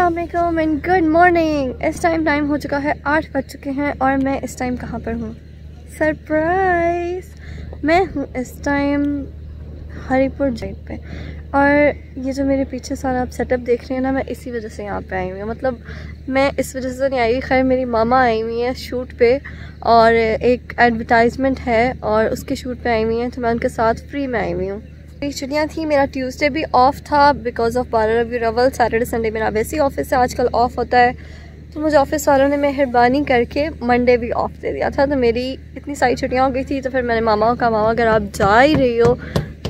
अस्सलाम वालेकुम and good morning. इस टाइम हो चुका है 8 बज चुके हैं और मैं इस टाइम कहाँ पर हूँ? सरप्राइज़, मैं हूँ इस टाइम हरीपुर जाइट पे। और ये जो मेरे पीछे सारा आप सेटअप देख रहे हैं ना, मैं इसी वजह से यहाँ पे आई हुई हूँ। मतलब मैं इस वजह से नहीं आई हुई, खैर मेरी मामा आई हुई है शूट पे और एक एडवर्टाइजमेंट है और उसके शूट पे आई हुई हैं, तो मैं उनके साथ फ्री में आई हुई हूँ। मेरी छुट्टियाँ थी, मेरा ट्यूसडे भी ऑफ था बिकॉज ऑफ 12 रबी अव्वल। सैटरडे संडे मेरा वैसे ही ऑफिस से आजकल ऑफ होता है, तो मुझे ऑफिस वालों ने मेहरबानी करके मंडे भी ऑफ दे दिया था। तो मेरी इतनी सारी छुट्टियाँ हो गई थी, तो फिर मैंने मामा को कहा, मामा अगर आप जा ही रही हो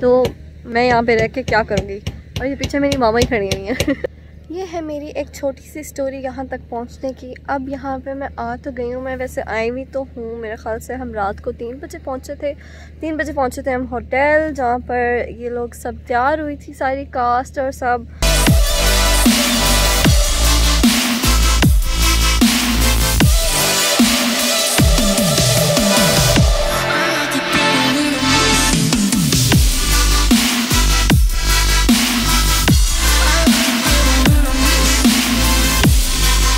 तो मैं यहाँ पे रह के क्या करूँगी। और ये पीछे मेरी मामा ही खड़ी हुई हैं। ये है मेरी एक छोटी सी स्टोरी यहाँ तक पहुँचने की। अब यहाँ पे मैं आ तो गई हूँ, मैं वैसे आई हुई तो हूँ, मेरे ख्याल से हम रात को 3 बजे पहुँचे थे हम होटल, जहाँ पर ये लोग सब तैयार हुई थी, सारी कास्ट और सब।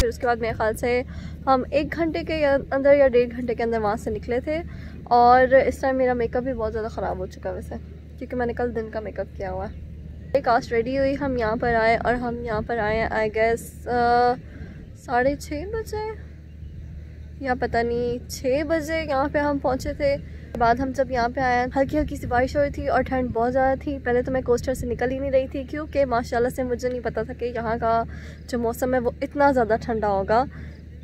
उसके बाद मेरे ख्याल से हम 1 घंटे के अंदर या 1.5 घंटे के अंदर वहाँ से निकले थे। और इस टाइम मेरा मेकअप भी बहुत ज़्यादा ख़राब हो चुका है वैसे, क्योंकि मैंने कल दिन का मेकअप किया हुआ है। कास्ट रेडी हुई, हम यहाँ पर आए और हम यहाँ पर आए आई गेस 6:30 बजे या पता नहीं 6 बजे यहाँ पे हम पहुँचे थे। बाद हम जब यहाँ पे आए, हल्की हल्की सी बारिश हो रही थी और ठंड बहुत ज़्यादा थी। पहले तो मैं कोस्टर से निकल ही नहीं रही थी, क्योंकि माशाल्लाह से मुझे नहीं पता था कि यहाँ का जो मौसम है वो इतना ज़्यादा ठंडा होगा।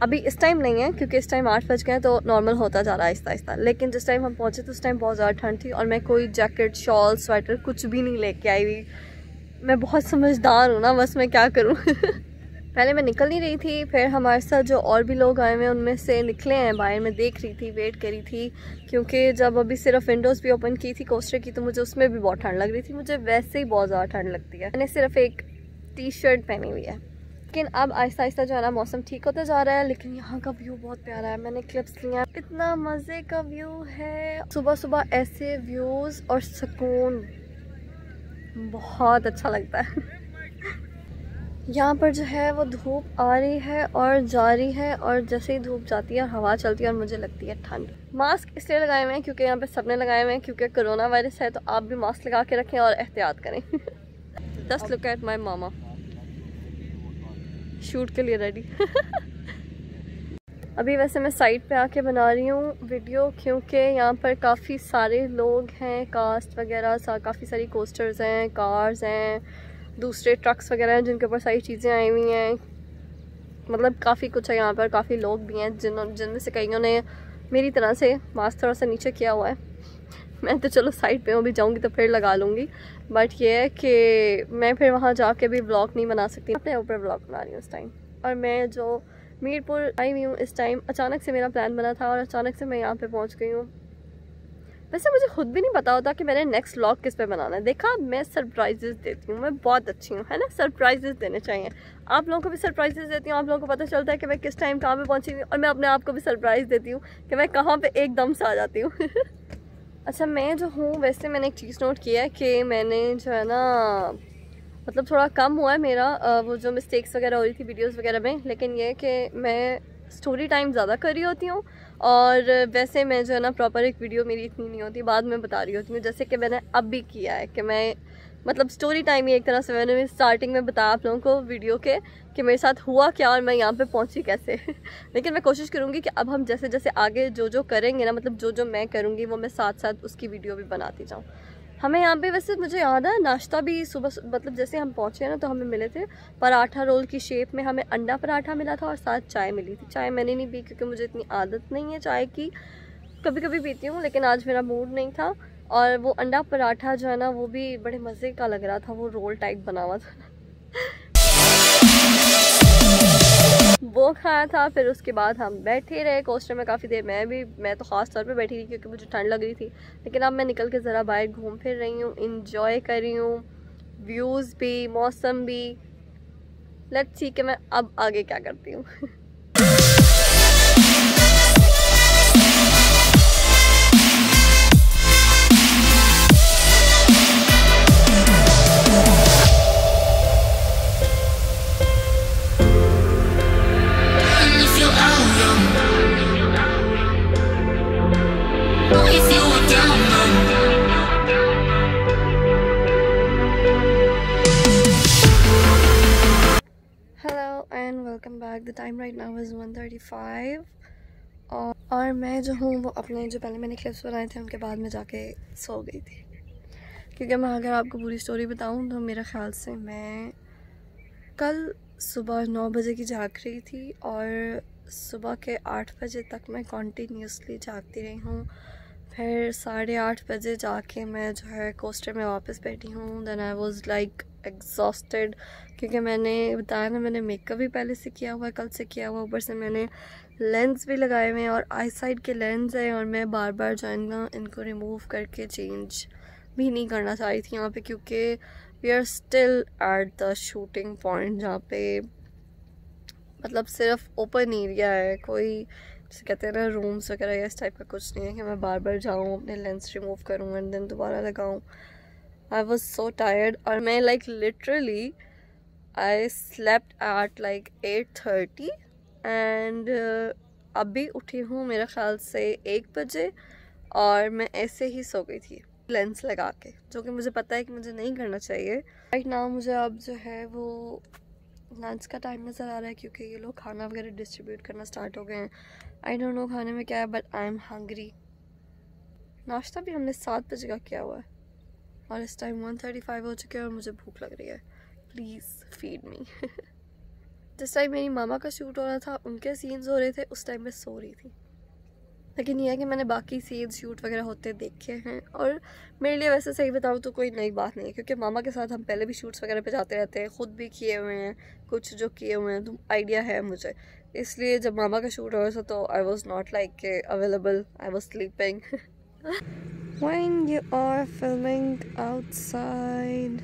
अभी इस टाइम नहीं है, क्योंकि इस टाइम 8 बज गए तो नॉर्मल होता जा रहा है आहिस्ता आहिस्ता। लेकिन जिस टाइम हम पहुँचे तो उस टाइम बहुत ज़्यादा ठंड थी और मैं कोई जैकेट, शॉल, स्वेटर कुछ भी नहीं लेके आई हुई। मैं बहुत समझदार हूँ ना, बस मैं क्या करूँ। पहले मैं निकल नहीं रही थी, फिर हमारे साथ जो और भी लोग आए हुए हैं उनमें से निकले हैं बाहर। मैं देख रही थी, वेट करी थी, क्योंकि जब अभी सिर्फ विंडोज़ भी ओपन की थी कोस्टर की, तो मुझे उसमें भी बहुत ठंड लग रही थी। मुझे वैसे ही बहुत ज़्यादा ठंड लगती है। मैंने सिर्फ एक टी-शर्ट पहनी हुई है। लेकिन अब आहिस्ता आहिस्ता जो है ना मौसम ठीक होता जा रहा है। लेकिन यहाँ का व्यू बहुत प्यारा है, मैंने क्लिप्स लिया, इतना मज़े का व्यू है। सुबह सुबह ऐसे व्यूज़ और सुकून बहुत अच्छा लगता है। यहाँ पर जो है वो धूप आ रही है और जा रही है, और जैसे ही धूप जाती है और हवा चलती है और मुझे लगती है ठंड। मास्क इसलिए लगाए हुए हैं क्योंकि यहाँ पे सबने लगाए हुए हैं, क्योंकि कोरोना वायरस है, तो आप भी मास्क लगा के रखें और एहतियात करें। Just look at my mama, shoot के लिए रेडी। अभी वैसे मैं साइड पे आके बना रही हूँ वीडियो, क्योंकि यहाँ पर काफ़ी सारे लोग हैं, कास्ट वगैरह, काफ़ी सारी कोस्टर्स हैं, कार्स हैं, दूसरे ट्रक्स वगैरह हैं जिनके ऊपर सारी चीज़ें आई हुई हैं। मतलब काफ़ी कुछ है यहाँ पर, काफ़ी लोग भी हैं जिनमें से कईयों ने मेरी तरह से मास्क थोड़ा सा नीचे किया हुआ है। मैं तो चलो साइड पे हूँ, भी जाऊँगी तो फिर लगा लूँगी, बट ये है कि मैं फिर वहाँ जाके भी व्लॉग नहीं बना सकती, अपने ऊपर व्लॉग बना रही हूँ इस टाइम। और मैं जो मीरपुर आई हुई हूँ इस टाइम, अचानक से मेरा प्लान बना था और अचानक से मैं यहाँ पे पहुँच गई हूँ। वैसे मुझे खुद भी नहीं पता होता कि मैंने नेक्स्ट व्लॉग किस पे बनाना है। देखा, मैं सरप्राइजेस देती हूँ, मैं बहुत अच्छी हूँ, है ना। सरप्राइजेस देने चाहिए, आप लोगों को भी सरप्राइजेस देती हूँ। आप लोगों को पता चलता है कि मैं किस टाइम कहाँ पे पहुँची हुई, और मैं अपने आप को भी सरप्राइज़ देती हूँ कि मैं कहाँ पे एकदम से आ जाती हूँ। अच्छा, मैं जो हूँ वैसे मैंने एक चीज़ नोट किया है कि मैंने जो है ना, मतलब थोड़ा कम हुआ है मेरा वो जो मिस्टेक्स वगैरह हो रही थी वीडियोज़ वगैरह में। लेकिन ये कि मैं स्टोरी टाइम ज़्यादा कर रही होती हूँ, और वैसे मैं जो है ना प्रॉपर एक वीडियो मेरी इतनी नहीं होती, बाद में बता रही होती हूँ। जैसे कि मैंने अब भी किया है कि मैं मतलब स्टोरी टाइम ही एक तरह से मैंने स्टार्टिंग में बताया आप लोगों को वीडियो के कि मेरे साथ हुआ क्या और मैं यहाँ पे पहुँची कैसे। लेकिन मैं कोशिश करूँगी कि अब हम जैसे जैसे आगे जो करेंगे ना, मतलब जो मैं करूँगी वो मैं साथ साथ उसकी वीडियो भी बनाती जाऊँ। हमें यहाँ पे वैसे मुझे याद है नाश्ता भी सुबह, मतलब जैसे हम पहुँचे ना तो हमें मिले थे पराठा रोल की शेप में, हमें अंडा पराठा मिला था और साथ चाय मिली थी। चाय मैंने नहीं पी क्योंकि मुझे इतनी आदत नहीं है चाय की, कभी कभी पीती हूँ, लेकिन आज मेरा मूड नहीं था। और वो अंडा पराठा जो है ना वो भी बड़े मज़े का लग रहा था, वो रोल टाइप बना हुआ था। वो खाया था। फिर उसके बाद हम बैठे रहे कोस्टर में काफ़ी देर। मैं तो ख़ास तौर पे बैठी थी क्योंकि मुझे ठंड लग रही थी। लेकिन अब मैं निकल के ज़रा बाहर घूम फिर रही हूँ, इंजॉय कर रही हूँ, व्यूज़ भी, मौसम भी। लेट्स सी कि मैं अब आगे क्या करती हूँ। The time right now is 1:35 और मैं जो हूँ वो अपने जो पहले मैंने क्लिप्स बनाए थे उनके बाद में जाके सो गई थी, क्योंकि मैं अगर आपको पूरी स्टोरी बताऊँ तो मेरे ख्याल से मैं कल सुबह 9 बजे की जाग रही थी और सुबह के 8 बजे तक मैं कॉन्टीन्यूसली जागती रही हूँ। फिर 8:30 बजे जाके मैं जो है कोस्टर में वापस बैठी हूँ। Then I was like exhausted, क्योंकि मैंने बताया ना मैंने मेकअप भी पहले से किया हुआ है, कल से किया हुआ, ऊपर से मैंने लेंस भी लगाए हुए हैं और आई साइड के लेंस हैं और मैं बार बार जो है ना इनको रिमूव करके चेंज भी नहीं करना चाह रही थी यहाँ पे, क्योंकि we are still at the shooting point जहाँ पे मतलब सिर्फ ओपन एरिया है, कोई जैसे कहते हैं ना रूम्स वगैरह या इस टाइप का कुछ नहीं है कि मैं बार बार जाऊँ अपने लेंस रिमूव करूँ एंड देन दोबारा लगाऊँ। आई वॉज सो टायर्ड और मैं like literally I slept at like 8:30 and अभी उठी हूँ मेरे ख्याल से 1 बजे और मैं ऐसे ही सो गई थी लेंस लगा के, जो कि मुझे पता है कि मुझे नहीं करना चाहिए। राइट नाउ मुझे अब जो है वो लंच का टाइम नज़र आ रहा है, क्योंकि ये लोग खाना वगैरह डिस्ट्रीब्यूट करना स्टार्ट हो गए हैं। आई डोंट नो खाने में क्या है बट आई एम हंग्री। नाश्ता भी हमने 7 बजे का किया हुआ है और इस टाइम 1:35 हो चुके हैं और मुझे भूख लग रही है। Please feed me. जिस टाइम मेरी मामा का शूट हो रहा था उनके सीन्स हो रहे थे उस टाइम मैं सो रही थी, लेकिन यह है कि मैंने बाकी सीन्स शूट वगैरह होते देखे हैं और मेरे लिए वैसे सही बताऊँ तो कोई नई बात नहीं है, क्योंकि मामा के साथ हम पहले भी शूट्स वगैरह पे जाते रहते हैं, ख़ुद भी किए हुए हैं कुछ जो किए हुए हैं, तो आइडिया है मुझे। इसलिए जब मामा का शूट हो रहा था तो I was not like available, I was sleeping. When you are filming outside,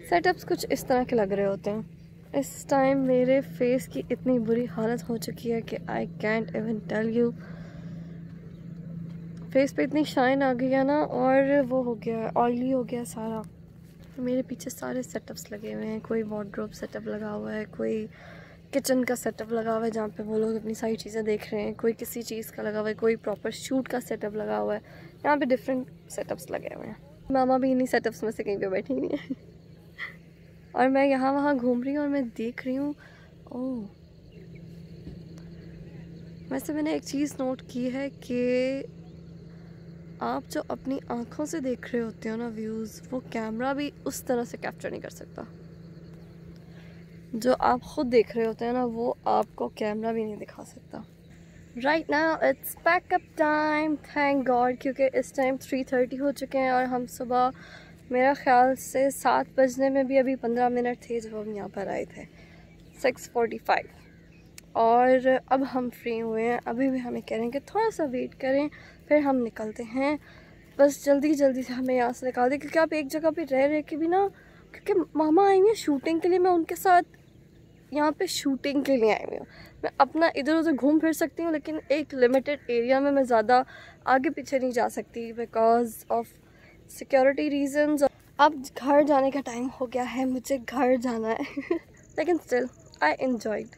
setups कुछ इस तरह के लग रहे होते हैं। इस टाइम मेरे फेस की इतनी बुरी हालत हो चुकी है कि I can't even tell you. Face पे इतनी शाइन आ गई है ना और वो हो गया ऑयली हो गया सारा। मेरे पीछे सारे सेटअप्स लगे हुए हैं, कोई वार्डरोब सेटअप लगा हुआ है, कोई किचन का सेटअप लगा हुआ है जहाँ पे वो लोग अपनी सारी चीज़ें देख रहे हैं, कोई किसी चीज़ का लगा हुआ है, कोई प्रॉपर शूट का सेटअप लगा हुआ है। यहाँ पे डिफरेंट सेटअप्स लगे हुए हैं। मामा भी इन्हीं सेटअप्स में से कहीं पे बैठी हुई है और मैं यहाँ वहाँ घूम रही हूँ और मैं देख रही हूँ। ओह, वैसे मैंने एक चीज़ नोट की है कि आप जो अपनी आँखों से देख रहे होते हो ना व्यूज़, वो कैमरा भी उस तरह से कैप्चर नहीं कर सकता। जो आप ख़ुद देख रहे होते हैं ना वो आपको कैमरा भी नहीं दिखा सकता। Right now it's pack up time, thank God, क्योंकि इस टाइम 3:30 हो चुके हैं और हम सुबह मेरा ख्याल से 7 बजने में भी अभी 15 मिनट थे जब हम यहाँ पर आए थे, 6:45, और अब हम फ्री हुए हैं। अभी भी हमें कह रहे हैं कि थोड़ा सा वेट करें फिर हम निकलते हैं, बस जल्दी जल्दी से हमें यहाँ से निकाल दें, क्योंकि आप एक जगह पे रह के भी ना, क्योंकि मामा आई हुई हैं शूटिंग के लिए, मैं उनके साथ यहाँ पे शूटिंग के लिए आई हुई हूँ। मैं अपना इधर उधर घूम फिर सकती हूँ लेकिन एक लिमिटेड एरिया में मैं ज़्यादा आगे पीछे नहीं जा सकती बिकॉज ऑफ सिक्योरिटी रीजंस। अब घर जाने का टाइम हो गया है, मुझे घर जाना है लेकिन स्टिल आई एन्जॉयड।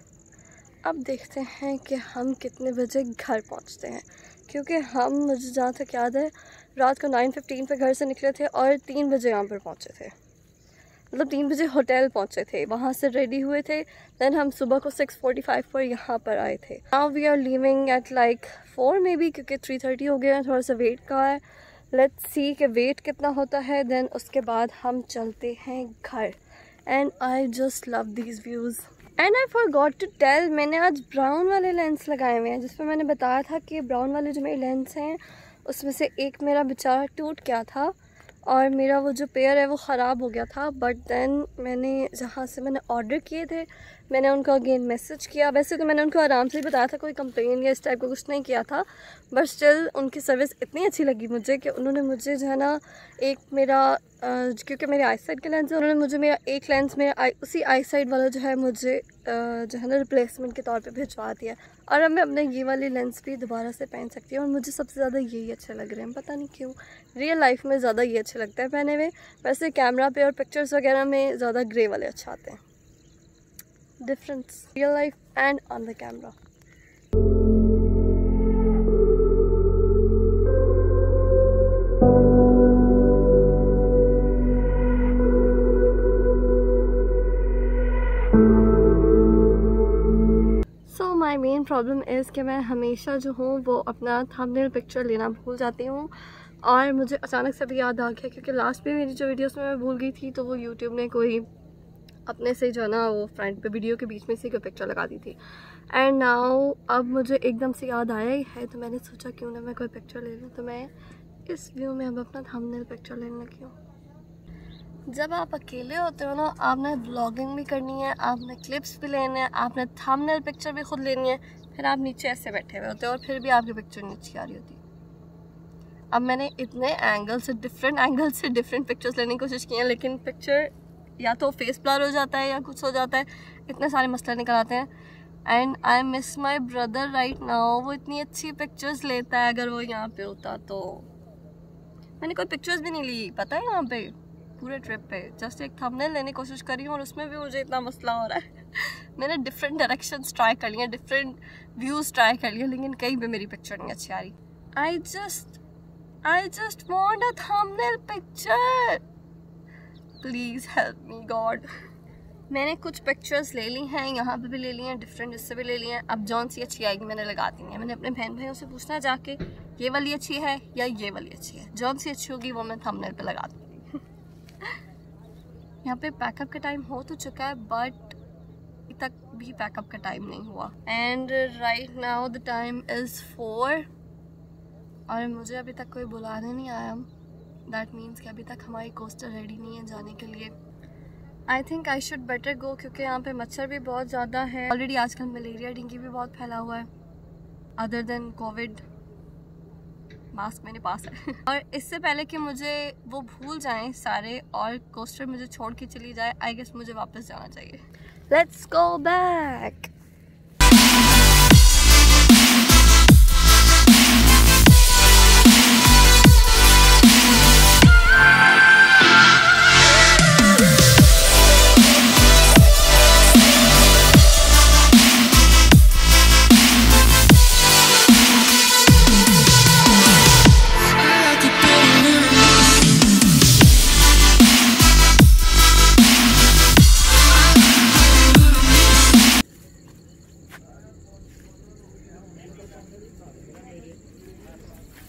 अब देखते हैं कि हम कितने बजे घर पहुँचते हैं, क्योंकि हम, मुझे जहाँ तक याद है, रात को 9:15 पे घर से निकले थे और 3 बजे यहाँ पर पहुँचे थे, मतलब 3 बजे होटल पहुँचे थे, वहाँ से रेडी हुए थे, देन हम सुबह को 6:45 पर यहाँ पर आए थे। Now we are leaving at like 4 maybe, क्योंकि 3:30 हो गया है, थोड़ा सा वेट का है। लेट्स सी कि वेट कितना होता है, देन उसके बाद हम चलते हैं घर। And I just love these views. And I forgot to tell, मैंने आज ब्राउन वाले लेंस लगाए हुए हैं, जिस पर मैंने बताया था कि ब्राउन वाले जो मेरे लेंस हैं उसमें से एक मेरा बेचारा टूट गया था और मेरा वो जो पेयर है वो ख़राब हो गया था। बट देन मैंने जहाँ से मैंने ऑर्डर किए थे मैंने उनको अगेन मैसेज किया। वैसे तो मैंने उनको आराम से ही बताया था, कोई कंप्लेन या इस टाइप का कुछ नहीं किया था, बट स्टिल उनकी सर्विस इतनी अच्छी लगी मुझे कि उन्होंने मुझे जो है ना एक मेरा क्योंकि मेरे आई साइड के लेंस है, उन्होंने मुझे मेरा एक लेंस मेरा उसी आई साइड वाला जो है मुझे जो है ना रिप्लेसमेंट के तौर पे भिजवा दिया और अब मैं अपने ये वाली लेंस भी दोबारा से पहन सकती हूँ। और मुझे सबसे ज़्यादा यही अच्छे लग रहे हैं, पता नहीं क्यों, रियल लाइफ में ज़्यादा ये अच्छे लगता है पहने हुए। वैसे कैमरा पे और पिक्चर्स वगैरह में ज़्यादा ग्रे वाले अच्छे आते हैं। Difference real life and on the camera. My main problem is कि मैं हमेशा जो हूँ वो अपना थंबनेल पिक्चर लेना भूल जाती हूँ, और मुझे अचानक से भी याद आ गया क्योंकि लास्ट पे मेरी जो वीडियोस में मैं भूल गई थी तो वो यूट्यूब ने कोई अपने से जो है ना वो फ्रंट पे वीडियो के बीच में से कोई पिक्चर लगा दी थी। एंड नाउ अब मुझे एकदम से याद आया ही है, तो मैंने सोचा क्यों ना मैं कोई पिक्चर ले लूँ, तो मैं इस व्यू में अब अपना थंबनेल पिक्चर लेने लगी हूँ। जब आप अकेले होते हो ना, आपने व्लॉगिंग भी करनी है, आपने क्लिप्स भी लेने हैं, आपने थंबनेल पिक्चर भी खुद लेनी है, फिर आप नीचे ऐसे बैठे हुए होते हो और फिर भी आपकी पिक्चर नहीं अच्छी आ रही होती। अब मैंने इतने एंगल से डिफरेंट पिक्चर्स लेने की कोशिश की है, लेकिन पिक्चर या तो फेस ब्लर हो जाता है या कुछ हो जाता है, इतने सारे मसले निकल आते हैं। And I miss my brother right now, वो इतनी अच्छी पिक्चर्स लेता है, अगर वो यहाँ पे होता तो। मैंने कोई पिक्चर्स भी नहीं ली पता है यहाँ पे पूरे ट्रिप पे, जस्ट एक थंबनेल लेने की कोशिश करी हूँ और उसमें भी मुझे इतना मसला हो रहा है। मैंने डिफरेंट डायरेक्शंस ट्राई कर लिए, डिफरेंट व्यूज़ ट्राई कर लिए, लेकिन कहीं पे मेरी पिक्चर नहीं अच्छी आ रही। I just want a thumbnail picture. Please help me God. मैंने कुछ पिक्चर्स ले ली हैं, यहाँ पे भी ले ली हैं, डिफरेंट इससे भी ले ली हैं। अब जौन सी अच्छी आएगी मैंने लगा दी है। मैंने अपने बहन भाइयों से पूछना जाके ये वाली अच्छी है या ये वाली अच्छी है, जौन सी अच्छी होगी वो मैं थंबनेल पे लगा दूँगी। यहाँ पे पैकअप का टाइम हो तो चुका है, बट तक भी पैकअप का टाइम नहीं हुआ। And right now the time is 4 और मुझे अभी तक कोई बुलाने नहीं आया। दैट मीन्स कि अभी तक हमारी कोस्टर रेडी नहीं है जाने के लिए। I think I should better गो, क्योंकि यहाँ पे मच्छर भी बहुत ज़्यादा है। ऑलरेडी आजकल मलेरिया डेंगू भी बहुत फैला हुआ है। अदर देन कोविड, मास्क मेरे पास है। और इससे पहले कि मुझे वो भूल जाएं सारे और कोस्टर मुझे छोड़ के चली जाए, आई गेस मुझे वापस जाना चाहिए। Let's go back.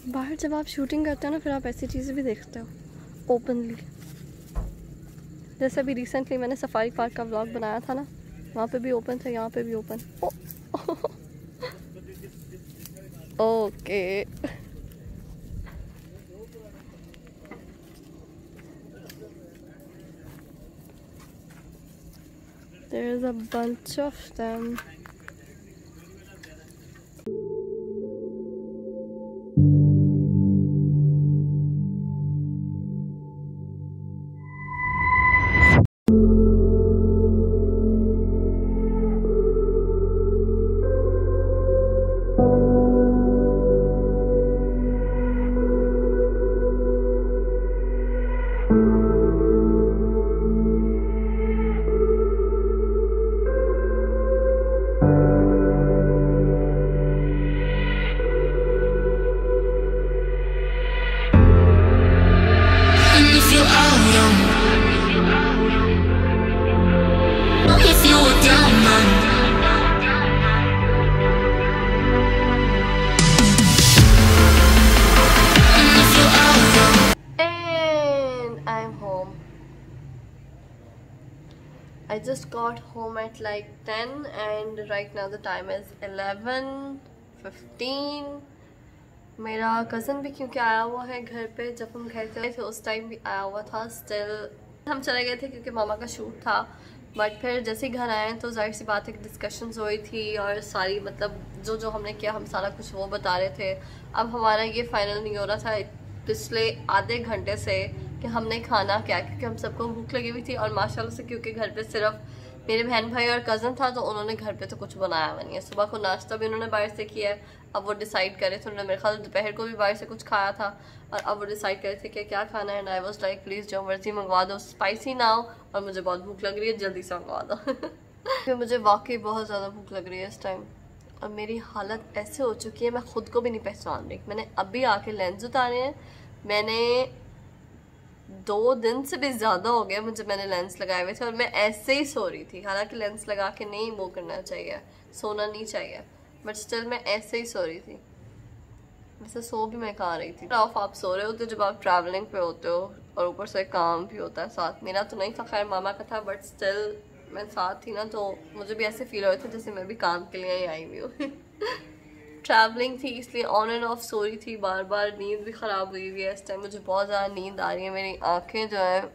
बाहर जब आप शूटिंग करते हो ना, फिर आप ऐसी चीज़ें भी देखते हो ओपनली। जैसे अभी रिसेंटली मैंने सफारी पार्क का व्लॉग बनाया था ना, वहाँ पे भी ओपन था, यहाँ पे भी open. Okay there is a bunch of them. I just got home at like 10 and right now the time is 11:15. मेरा कज़न भी क्योंकि आया हुआ है घर पे, जब हम घर थे उस टाइम भी आया हुआ था। स्टिल हम चले गए थे क्योंकि मामा का शूट था, बट फिर जैसे ही घर आए तो जाहिर सी बात है कि डिस्कशंस हुई थी और सारी मतलब जो हमने किया हम सारा कुछ वो बता रहे थे। अब हमारा ये फाइनल नहीं हो रहा था पिछले आधे घंटे से कि हमने खाना क्या, क्योंकि हम सबको भूख लगी हुई थी और माशाल्लाह से क्योंकि घर पे सिर्फ मेरे बहन भाई और कज़न था तो उन्होंने घर पे तो कुछ बनाया हुआ नहीं है। सुबह को नाश्ता भी उन्होंने बाहर से किया है। अब वो डिसाइड करे थे, उन्होंने मेरे ख्याल दोपहर को भी बाहर से कुछ खाया था और अब वो डिसाइड करे थे कि क्या खाना है। And I was like please जो मर्जी मंगवा दो, स्पाइसी ना हो और मुझे बहुत भूख लग रही है, जल्दी से मंगवा दो। फिर मुझे वाकई बहुत ज़्यादा भूख लग रही है इस टाइम और मेरी हालत ऐसे हो चुकी है मैं खुद को भी नहीं पहचान रही। मैंने अभी आके लेंस उतारे हैं, मैंने 2 दिन से भी ज़्यादा हो गया मुझे, मैंने लेंस लगाए हुए थे और मैं ऐसे ही सो रही थी। हालांकि लेंस लगा के नहीं वो करना चाहिए, सोना नहीं चाहिए, बट स्टिल मैं ऐसे ही सो रही थी। वैसे सो भी मैं कहाँ रही थी। ऑफ आप सो रहे होते जब आप ट्रैवलिंग पे होते हो और ऊपर से काम भी होता है साथ। मेरा तो नहीं था, खैर मामा का था, बट स्टिल मैं साथ थी ना, तो मुझे भी ऐसे फील हो रहा था जैसे मैं भी काम के लिए ही आई हुई हूँ। ट्रैवलिंग थी इसलिए ऑन एंड ऑफ सो रही थी, बार बार नींद भी ख़राब हुई हुई है। इस टाइम मुझे बहुत ज़्यादा नींद आ रही है, मेरी आंखें जो है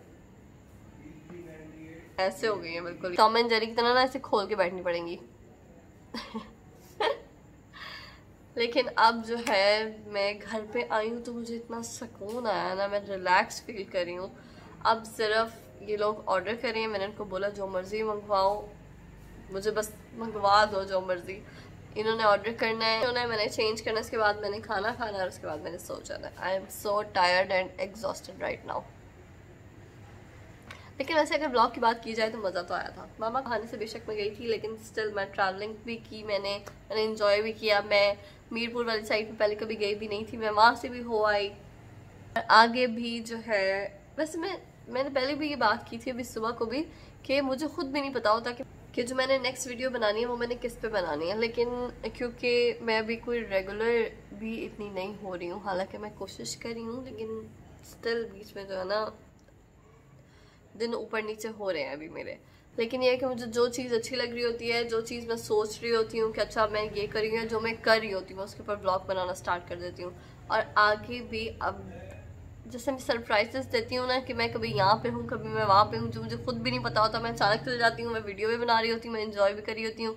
ऐसे हो गई हैं बिल्कुल टॉम एंड जेरी की तरह ना, ऐसे खोल के बैठनी पड़ेंगी। लेकिन अब जो है मैं घर पे आई हूँ तो मुझे इतना सुकून आया ना, मैं रिलैक्स फील कर रही हूँ। अब सिर्फ ये लोग ऑर्डर करें, मैंने उनको बोला जो मर्ज़ी मंगवाओ, मुझे बस मंगवा दो जो मर्ज़ी। इन्होंने ऑर्डर करना है, उन्होंने मैंने चेंज करना, उसके बाद मैंने खाना खाना और उसके बाद मैंने सो जाना है। I am so tired and exhausted right now. लेकिन वैसे अगर ब्लॉग की बात की जाए तो मज़ा तो आया था। मामा खाने से बेशक मैं गई थी, लेकिन स्टिल मैं ट्रैवलिंग भी की, मैंने इंजॉय भी किया। मैं मीरपुर वाली साइड पे पहले कभी गई भी नहीं थी, मैं वहाँ से भी हो आई। आगे भी जो है, वैसे मैंने पहले भी ये बात की थी अभी सुबह को भी, कि मुझे खुद भी नहीं पता होता कि जो मैंने नेक्स्ट वीडियो बनानी है वो मैंने किस पे बनानी है। लेकिन क्योंकि मैं अभी कोई रेगुलर भी इतनी नहीं हो रही हूँ, हालांकि मैं कोशिश कर रही हूँ, लेकिन स्टिल बीच में जो है ना दिन ऊपर नीचे हो रहे हैं अभी मेरे। लेकिन ये है कि मुझे जो चीज़ अच्छी लग रही होती है, जो चीज़ मैं सोच रही होती हूँ कि अच्छा मैं ये कर रही हूँ, जो मैं कर रही होती हूँ उसके ऊपर ब्लॉग बनाना स्टार्ट कर देती हूँ। और आगे भी अब जैसे मैं सरप्राइजेस देती हूँ ना, कि मैं कभी यहाँ पे हूँ, कभी मैं वहाँ पे हूँ, जो मुझे खुद भी नहीं पता होता, मैं अचानक चल जाती हूँ, मैं वीडियो भी बना रही होती हूँ, मैं इंजॉय भी कर रही होती हूँ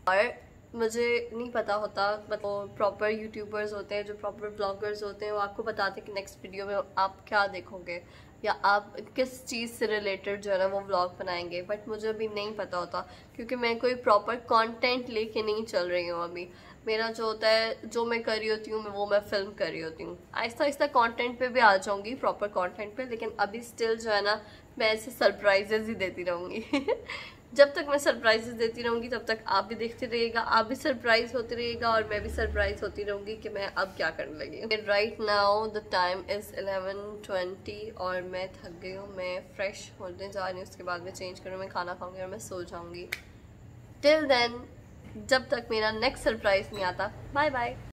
और मुझे नहीं पता होता। मतलब प्रॉपर यूट्यूबर्स होते हैं, जो प्रॉपर ब्लॉगर्स होते हैं, वो आपको बताते हैं कि नेक्स्ट वीडियो में आप क्या देखोगे या आप किस चीज़ से रिलेटेड जो है ना वो व्लॉग बनाएंगे। बट मुझे अभी नहीं पता होता, क्योंकि मैं कोई प्रॉपर कंटेंट लेके नहीं चल रही हूँ अभी। मेरा जो होता है, जो मैं कर रही होती हूँ वो मैं फिल्म कर रही होती हूँ। आहिस्ता आहिस्ता कंटेंट पे भी आ जाऊँगी, प्रॉपर कंटेंट पे, लेकिन अभी स्टिल जो है ना मैं ऐसे सरप्राइजेज ही देती रहूँगी। जब तक मैं सरप्राइजेस देती रहूँगी तब तक आप भी देखते रहिएगा, आप भी सरप्राइज होते रहिएगा और मैं भी सरप्राइज होती रहूँगी कि मैं अब क्या करने लगी हूँ। Right now the time is 11:20 और मैं थक गई हूँ। मैं फ्रेश होने जा रही हूँ, उसके बाद मैं चेंज करूँ, मैं खाना खाऊँगी और मैं सो जाऊँगी। टिल देन, जब तक मेरा नेक्स्ट सरप्राइज नहीं आता, बाय बाय।